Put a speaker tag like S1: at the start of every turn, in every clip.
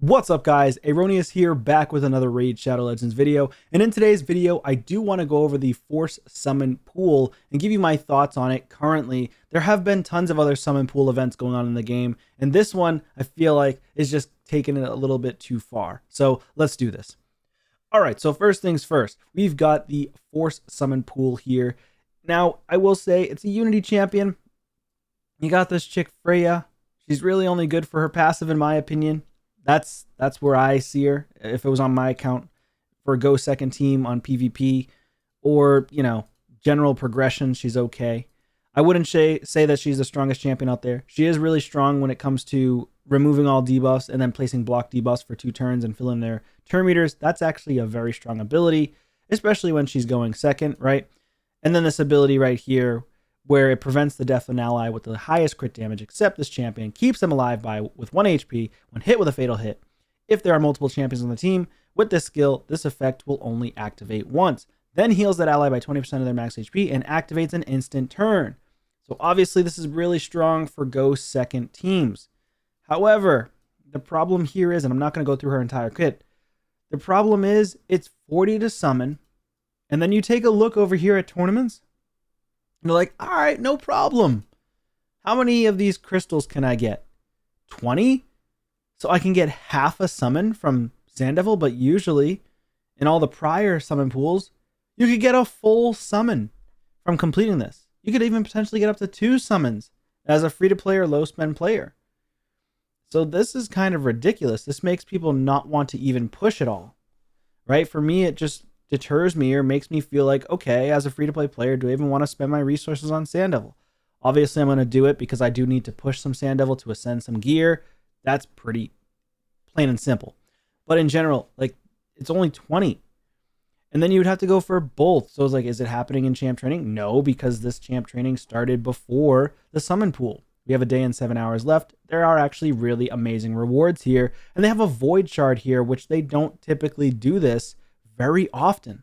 S1: What's up guys, Erroneous here, back with another Raid Shadow Legends video, and in today's video I do want to go over the Force Summon Pool and give you my thoughts on it currently. There have been tons of other Summon Pool events going on in the game, and this one I feel like is just taking it a little bit too far. So let's do this. Alright, so first things first, we've got the Force Summon Pool here. Now, I will say it's a Unity champion. You got this chick Freya. She's really only good for her passive in my opinion. That's where I see her. If it was on my account for a go second team on PvP or, general progression, she's okay. I wouldn't say that she's the strongest champion out there. She is really strong when it comes to removing all debuffs and then placing block debuffs for 2 turns and filling their turn meters. That's actually a very strong ability, especially when she's going second, right? And then this ability right here, where it prevents the death of an ally with the highest crit damage except this champion, keeps them alive with 1 HP when hit with a fatal hit. If there are multiple champions on the team, with this skill, this effect will only activate once, then heals that ally by 20% of their max HP and activates an instant turn. So obviously this is really strong for go second teams. However, the problem here is, and I'm not going to go through her entire kit, the problem is it's 40 to summon, and then you take a look over here at tournaments, and they're like, all right, no problem. How many of these crystals can I get? 20? So I can get half a summon from Sanddevil, but usually in all the prior summon pools, you could get a full summon from completing this. You could even potentially get up to 2 summons as a free-to-play or low-spend player. So this is kind of ridiculous. This makes people not want to even push it all, right? For me, it just deters me or makes me feel like, okay, as a free-to-play player, do I even want to spend my resources on Sanddevil? Obviously, I'm going to do it because I do need to push some Sanddevil to ascend some gear. That's pretty plain and simple. But in general, like, it's only 20. And then you would have to go for both. So it's like, is it happening in champ training? No, because this champ training started before the summon pool. We have a day and 7 hours left. There are actually really amazing rewards here. And they have a void shard here, which they don't typically do this very often.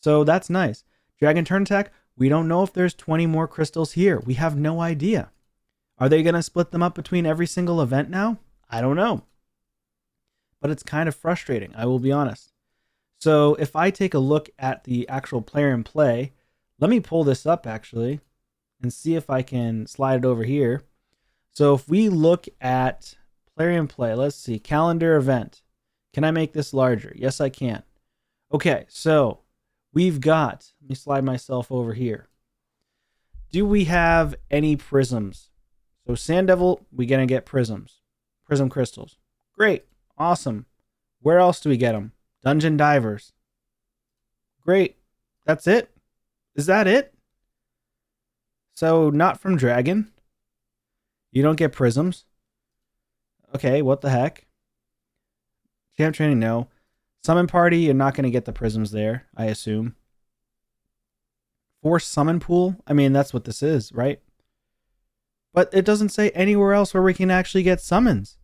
S1: So that's nice. Dragon turn attack, we don't know if there's 20 more crystals here. We have no idea. Are they going to split them up between every single event now? I don't know. But it's kind of frustrating, I will be honest. So if I take a look at the actual player in play, let me pull this up actually and see if I can slide it over here. So if we look at player in play, let's see, calendar event. Can I make this larger? Yes, I can. Okay, so we've got, let me slide myself over here. Do we have any prisms? So Sanddevil, we're going to get prisms. Prism crystals. Great. Awesome. Where else do we get them? Dungeon divers. Great. That's it? Is that it? So not from Dragon. You don't get prisms. Okay, what the heck? Champ training, no. Summon party, you're not going to get the prisms there, I assume. Force summon pool, I mean, that's what this is, right? But it doesn't say anywhere else where we can actually get summons.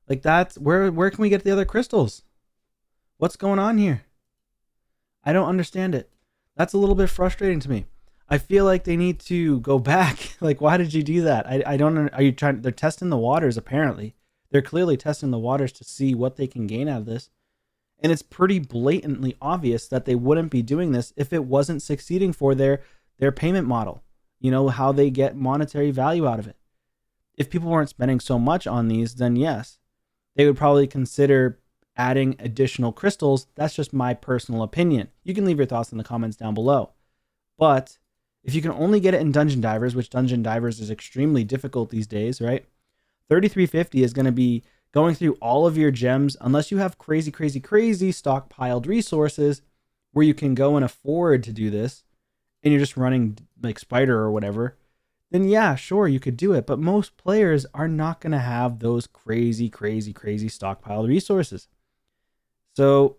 S1: Like that's, where can we get the other crystals? What's going on here? I don't understand it. That's a little bit frustrating to me. I feel like they need to go back. Like, why did you do that? I don't, are you trying, they're testing the waters apparently. They're clearly testing the waters to see what they can gain out of this. And it's pretty blatantly obvious that they wouldn't be doing this if it wasn't succeeding for their payment model. You know, how they get monetary value out of it. If people weren't spending so much on these, then yes, they would probably consider adding additional crystals. That's just my personal opinion. You can leave your thoughts in the comments down below. But if you can only get it in Dungeon Divers, which Dungeon Divers is extremely difficult these days, right? 3350 is going to be going through all of your gems, unless you have crazy stockpiled resources where you can go and afford to do this, and you're just running like Spider or whatever, then yeah, sure, you could do it. But most players are not going to have those crazy stockpiled resources. So,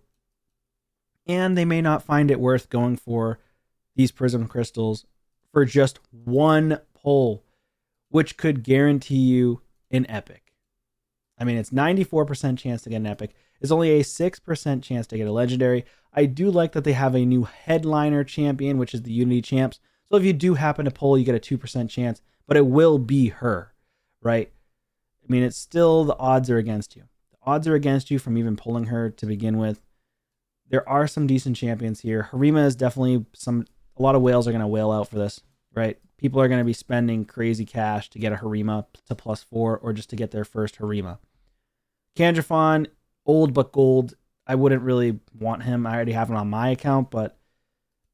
S1: and they may not find it worth going for these prism crystals for just one pull, which could guarantee you an epic. I mean, it's 94% chance to get an epic. It's only a 6% chance to get a legendary. I do like that they have a new headliner champion, which is the Unity champs. So if you do happen to pull, you get a 2% chance, but it will be her, right? I mean, it's still, the odds are against you. The odds are against you from even pulling her to begin with. There are some decent champions here. Harima is definitely a lot of whales are going to whale out for this, right? People are going to be spending crazy cash to get a Harima to +4 or just to get their first Harima. Kandrafon, old but gold. I wouldn't really want him. I already have him on my account, but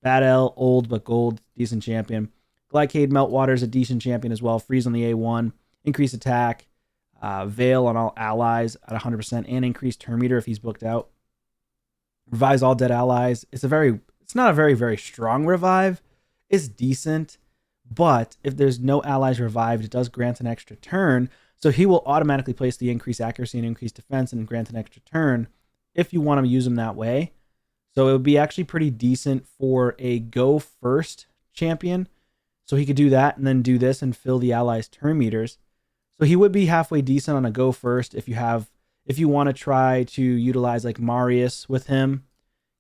S1: Bad L, old but gold, decent champion. Glycade Meltwater is a decent champion as well. Freeze on the A1, increase attack, Veil on all allies at 100%, and increase turn meter if he's booked out. Revives all dead allies. It's not a very, very strong revive. It's decent, but if there's no allies revived, it does grant an extra turn. So he will automatically place the increased accuracy and increased defense and grant an extra turn if you want to use him that way. So it would be actually pretty decent for a go first champion. So he could do that and then do this and fill the allies' turn meters. So he would be halfway decent on a go first if you want to try to utilize like Marius with him.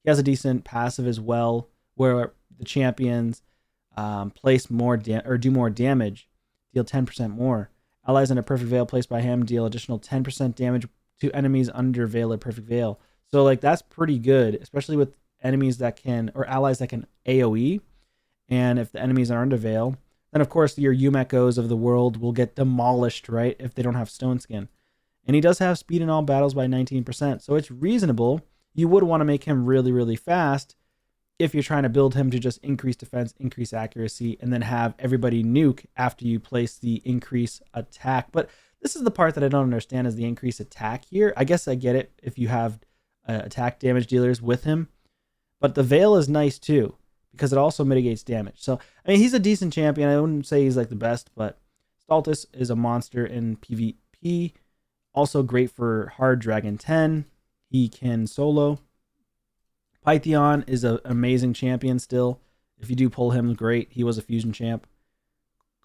S1: He has a decent passive as well, where the champions place more do more damage, deal 10% more. Allies in a perfect veil placed by him deal additional 10% damage to enemies under veil or perfect veil. So like that's pretty good, especially with enemies that can, or allies that can AoE. And if the enemies are under veil, then of course your Yumekos of the world will get demolished, right? If they don't have stone skin. And he does have speed in all battles by 19%. So it's reasonable. You would want to make him really, really fast if you're trying to build him to just increase defense, increase accuracy, and then have everybody nuke after you place the increase attack. But this is the part that I don't understand, is the increase attack here. I guess I get it if you have attack damage dealers with him. But the Veil is nice too, because it also mitigates damage. So, I mean, he's a decent champion. I wouldn't say he's like the best, but Stultus is a monster in PvP. Also great for Hard Dragon 10. He can solo. Pytheon is an amazing champion still. If you do pull him, great. He was a fusion champ.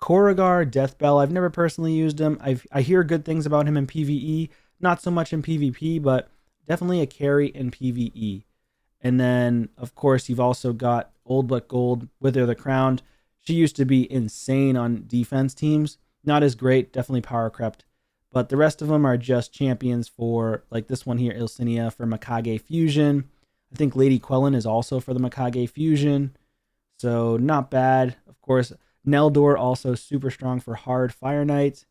S1: Korrigar, Deathbell. I've never personally used him. I hear good things about him in PvE. Not so much in PvP, but definitely a carry in PvE. And then, of course, you've also got Old But Gold, Wither the Crowned. She used to be insane on defense teams. Not as great, definitely power crept. But the rest of them are just champions for, like this one here, Ilcinia, for Mikage Fusion. I think Lady Quellen is also for the Mikage Fusion. So not bad. Of course, Neldor also super strong for hard Fire Knight.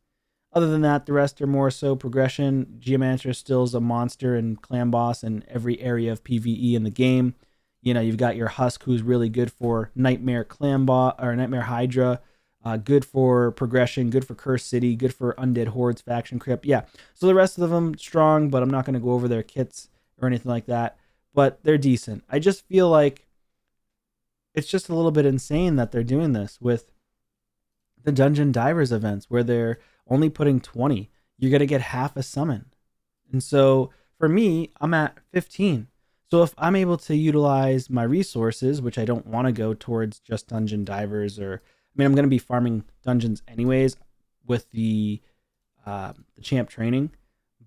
S1: Other than that, the rest are more so progression. Geomancer still is a monster and clan boss in every area of PvE in the game. You know, you've got your Husk, who's really good for Nightmare Clan boss or Nightmare Hydra. Good for progression, good for Curse City, good for Undead Hordes, Faction Crypt. Yeah, so the rest of them strong, but I'm not going to go over their kits or anything like that. But they're decent. I just feel like it's just a little bit insane that they're doing this with the Dungeon Divers events where they're only putting 20. You're going to get half a summon. And so for me, I'm at 15. So if I'm able to utilize my resources, which I don't want to go towards just Dungeon Divers, or I mean, I'm going to be farming dungeons anyways with the champ training,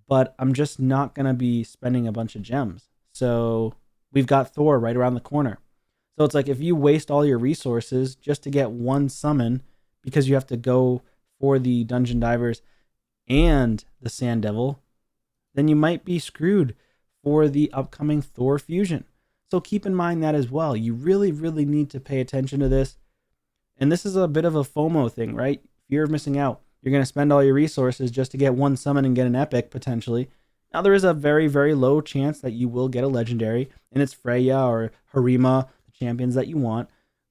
S1: but I'm just not going to be spending a bunch of gems. So we've got Thor right around the corner. So it's like if you waste all your resources just to get one summon because you have to go for the Dungeon Divers and the Sand Devil, then you might be screwed for the upcoming Thor fusion. So keep in mind that as well. You really, really need to pay attention to this. And this is a bit of a FOMO thing, right? Fear of missing out. You're going to spend all your resources just to get one summon and get an epic, potentially. Now, there is a very, very low chance that you will get a legendary, and it's Freya or Harima, the champions that you want.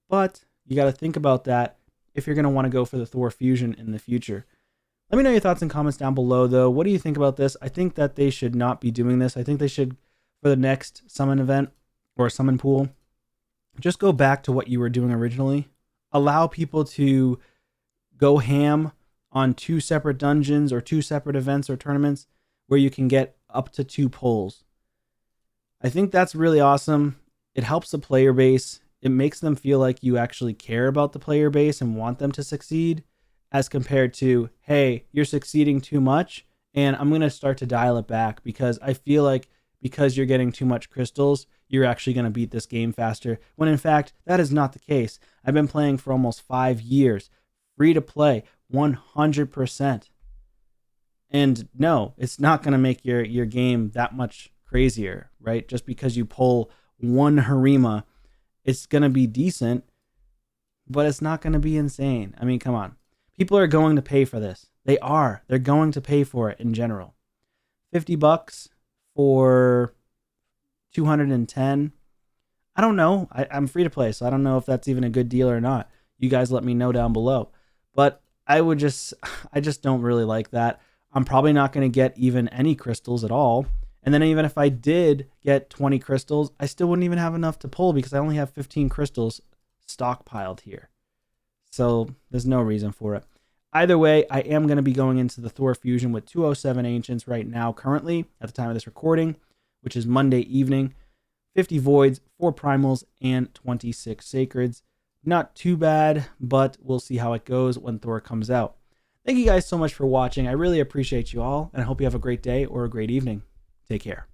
S1: But you got to think about that if you're going to want to go for the Thor fusion in the future. Let me know your thoughts and comments down below, though. What do you think about this? I think that they should not be doing this. I think they should, for the next summon event or summon pool, just go back to what you were doing originally. Allow people to go ham on 2 separate dungeons or 2 separate events or tournaments where you can get up to 2 pulls. I think that's really awesome. It helps the player base. It makes them feel like you actually care about the player base and want them to succeed, as compared to, hey, you're succeeding too much and I'm going to start to dial it back because I feel like because you're getting too much crystals, you're actually going to beat this game faster, when in fact, that is not the case. I've been playing for almost 5 years, free to play, 100%. And no, it's not going to make your game that much crazier, right? Just because you pull one Harima, it's going to be decent, but it's not going to be insane. I mean, come on. People are going to pay for this. They are. They're going to pay for it in general. $50 for 210. I don't know. I'm free to play, so I don't know if that's even a good deal or not. You guys let me know down below. But I just don't really like that. I'm probably not going to get even any crystals at all. And then even if I did get 20 crystals, I still wouldn't even have enough to pull because I only have 15 crystals stockpiled here. So there's no reason for it. Either way, I am going to be going into the Thor Fusion with 207 Ancients right now, currently, at the time of this recording, which is Monday evening. 50 Voids, 4 Primals, and 26 Sacreds. Not too bad, but we'll see how it goes when Thor comes out. Thank you guys so much for watching. I really appreciate you all, and I hope you have a great day or a great evening. Take care.